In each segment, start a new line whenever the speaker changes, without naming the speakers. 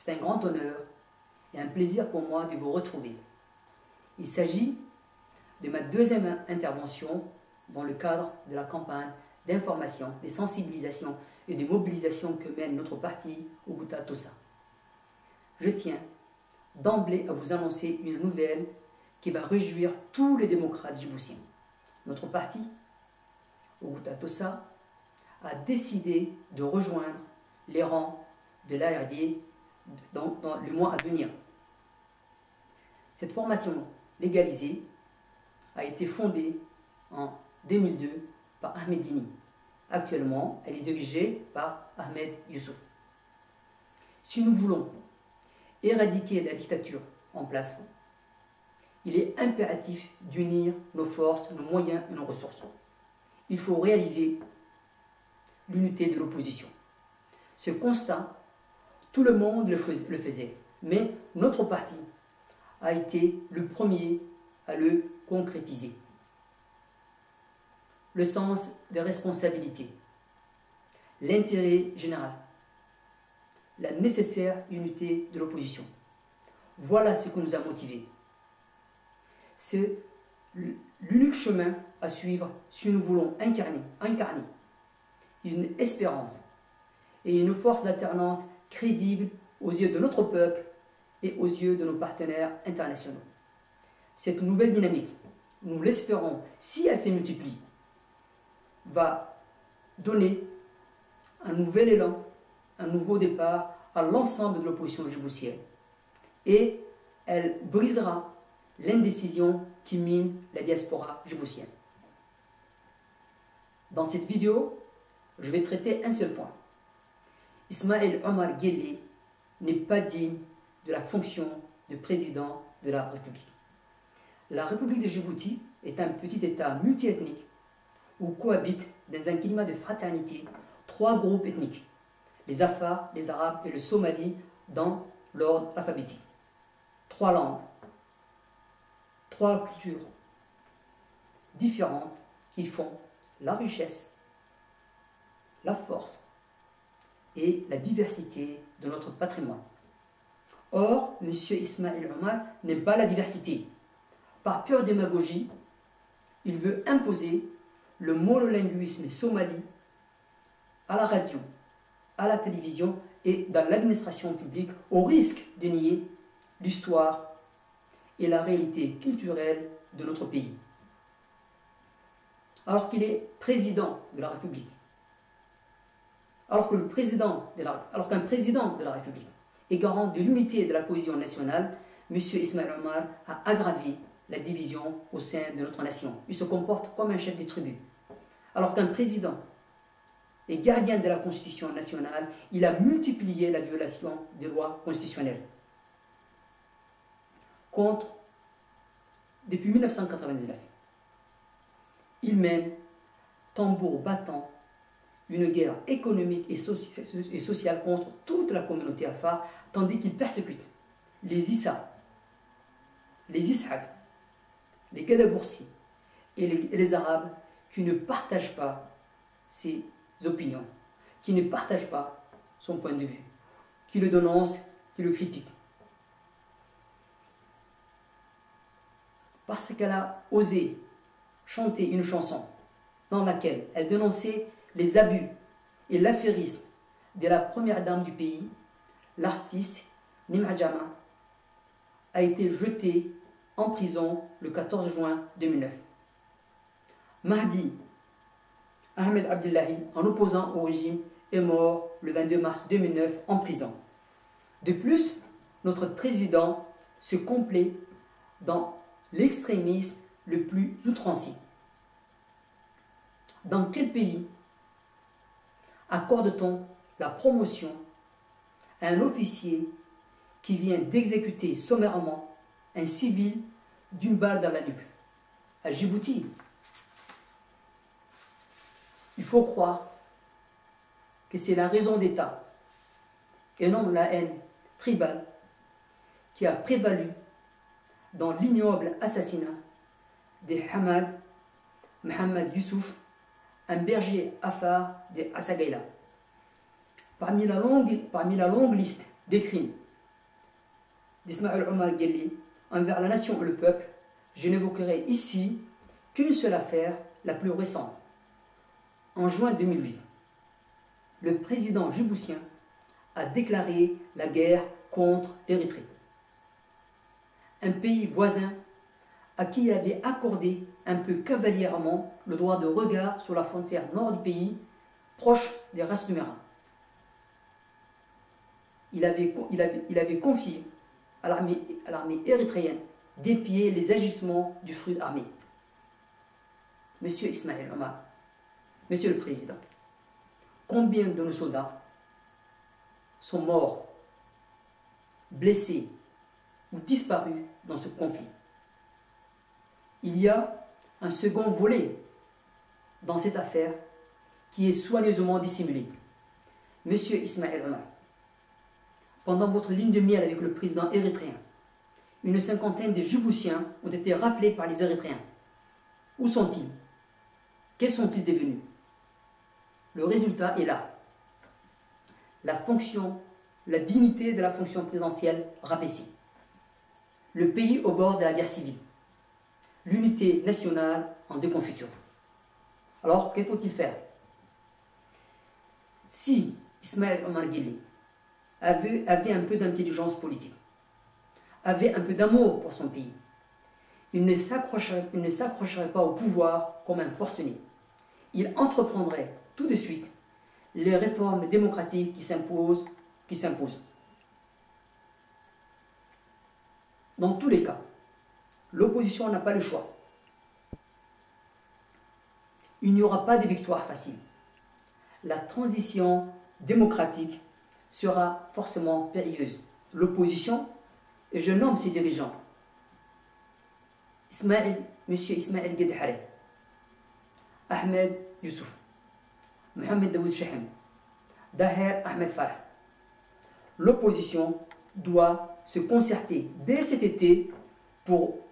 C'est un grand honneur et un plaisir pour moi de vous retrouver. Il s'agit de ma deuxième intervention dans le cadre de la campagne d'information, de sensibilisation et de mobilisation que mène notre parti Ougouta Tossa. Je tiens d'emblée à vous annoncer une nouvelle qui va réjouir tous les démocrates djiboutiens. Notre parti, Ougouta Tossa, a décidé de rejoindre les rangs de l'ARD dans le mois à venir. Cette formation légalisée a été fondée en 2002 par Ahmed Dini. Actuellement, elle est dirigée par Ahmed Youssouf. Si nous voulons éradiquer la dictature en place, il est impératif d'unir nos forces, nos moyens et nos ressources. Il faut réaliser l'unité de l'opposition. Ce constat, tout le monde le faisait, mais notre parti a été le premier à le concrétiser. Le sens des responsabilités, l'intérêt général, la nécessaire unité de l'opposition. Voilà ce qui nous a motivés. C'est l'unique chemin à suivre si nous voulons incarner une espérance et une force d'alternance crédible aux yeux de notre peuple et aux yeux de nos partenaires internationaux. Cette nouvelle dynamique, nous l'espérons, si elle se multiplie, va donner un nouvel élan, un nouveau départ à l'ensemble de l'opposition djiboutienne. Et elle brisera l'indécision qui mine la diaspora djiboutienne. Dans cette vidéo, je vais traiter un seul point. Ismaël Omar Guelleh n'est pas digne de la fonction de président de la République. La République de Djibouti est un petit État multiethnique où cohabitent dans un climat de fraternité trois groupes ethniques, les Afars, les Arabes et le Somali dans l'ordre alphabétique. Trois langues, trois cultures différentes qui font la richesse, la force et la diversité de notre patrimoine. Or, M. Ismaël Omar n'aime pas la diversité. Par pure démagogie, il veut imposer le monolinguisme somali à la radio, à la télévision et dans l'administration publique au risque de nier l'histoire et la réalité culturelle de notre pays. Alors qu'il est président de la République, alors qu'un président de la République est garant de l'unité et de la cohésion nationale, M. Ismaël Omar a aggravé la division au sein de notre nation. Il se comporte comme un chef des tribus. Alors qu'un président est gardien de la Constitution nationale, il a multiplié la violation des lois constitutionnelles. Depuis 1999, il mène, tambour battant, une guerre économique et sociale contre toute la communauté afar, tandis qu'il persécute les Issa, les Ishaq, les Gadaboursi et les Arabes qui ne partagent pas ses opinions, qui ne partagent pas son point de vue, qui le dénoncent, qui le critiquent. Parce qu'elle a osé chanter une chanson dans laquelle elle dénonçait les abus et l'affairisme de la première dame du pays, l'artiste Nimha Jama a été jetée en prison le 14 juin 2009. Mahdi Ahmed Abdullahi, en opposant au régime, est mort le 22 mars 2009 en prison. De plus, notre président se complaît dans l'extrémisme le plus outrancier. Dans quel pays accorde-t-on la promotion à un officier qui vient d'exécuter sommairement un civil d'une balle dans la nuque? À Djibouti. Il faut croire que c'est la raison d'État et non la haine tribale qui a prévalu dans l'ignoble assassinat de Hamad Mohamed Youssouf, un berger afar de Assagaïla. Parmi la longue liste des crimes d'Ismaël Omar Guelleh envers la nation et le peuple, je n'évoquerai ici qu'une seule affaire, la plus récente. En juin 2008, le président djiboutien a déclaré la guerre contre l'Érythrée, un pays voisin à qui il avait accordé un peu cavalièrement le droit de regard sur la frontière nord du pays, proche des Ras Numera. Il avait confié à l'armée érythréenne d'épier les agissements du fruit armé. Monsieur Ismaël Omar, Monsieur le Président, combien de nos soldats sont morts, blessés ou disparus dans ce conflit? Il y a un second volet dans cette affaire qui est soigneusement dissimulé. Monsieur Ismaël Omar, pendant votre ligne de miel avec le président érythréen, une cinquantaine de Djiboutiens ont été raflés par les Érythréens. Où sont-ils? Quels sont-ils devenus? Le résultat est là. La dignité de la fonction présidentielle rabaissée. Le pays au bord de la guerre civile. L'unité nationale en déconfiture. Alors, que faut-il faire? Si Ismaël Omar Guelleh avait un peu d'intelligence politique, avait un peu d'amour pour son pays, il ne s'accrocherait pas au pouvoir comme un forcené. Il entreprendrait tout de suite les réformes démocratiques qui s'imposent. Dans tous les cas, l'opposition n'a pas le choix. Il n'y aura pas de victoire facile. La transition démocratique sera forcément périlleuse. L'opposition, et je nomme ses dirigeants, Monsieur Ismaël Guedhare, Ahmed Youssouf, Mohamed Daoud Chahem, Daher Ahmed Farah. L'opposition doit se concerter dès cet été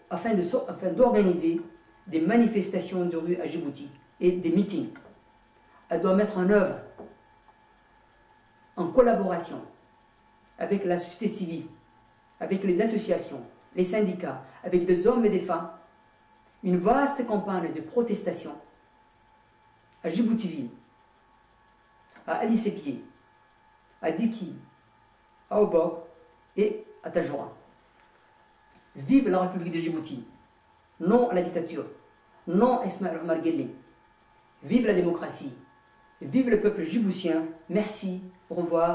afin d'organiser des manifestations de rue à Djibouti et des meetings. Elle doit mettre en œuvre, en collaboration avec la société civile, avec les associations, les syndicats, avec des hommes et des femmes, une vaste campagne de protestation à Djibouti-Ville, à Ali Sepié, à Diki, à Obok et à Tajoura. Vive la République de Djibouti, non à la dictature, non à Ismaël Omar Guelleh. Vive la démocratie, vive le peuple djiboutien. Merci, au revoir.